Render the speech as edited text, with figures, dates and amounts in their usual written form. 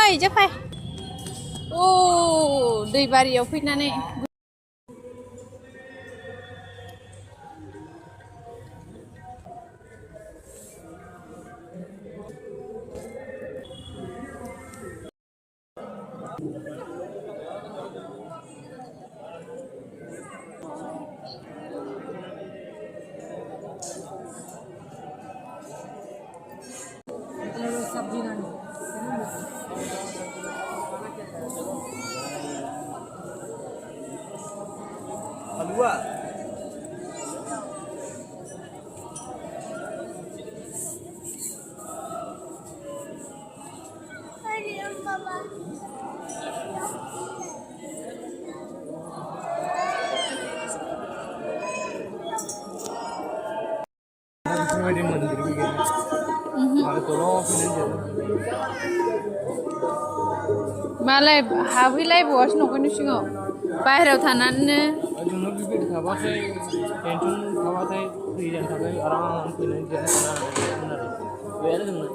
fai. Oh, दै बारियाव फैनानै Kedua. मालाय हाबहैलायबावासो न'खरनि सिङाव बाहेरायाव थानानैनो जोंनो बेबायदि थाबाथाय टेनसन थाबाथाय फ्रि जानो थाखाय आराम फैनानै जिरायना थानो आरो बे आरो जोंना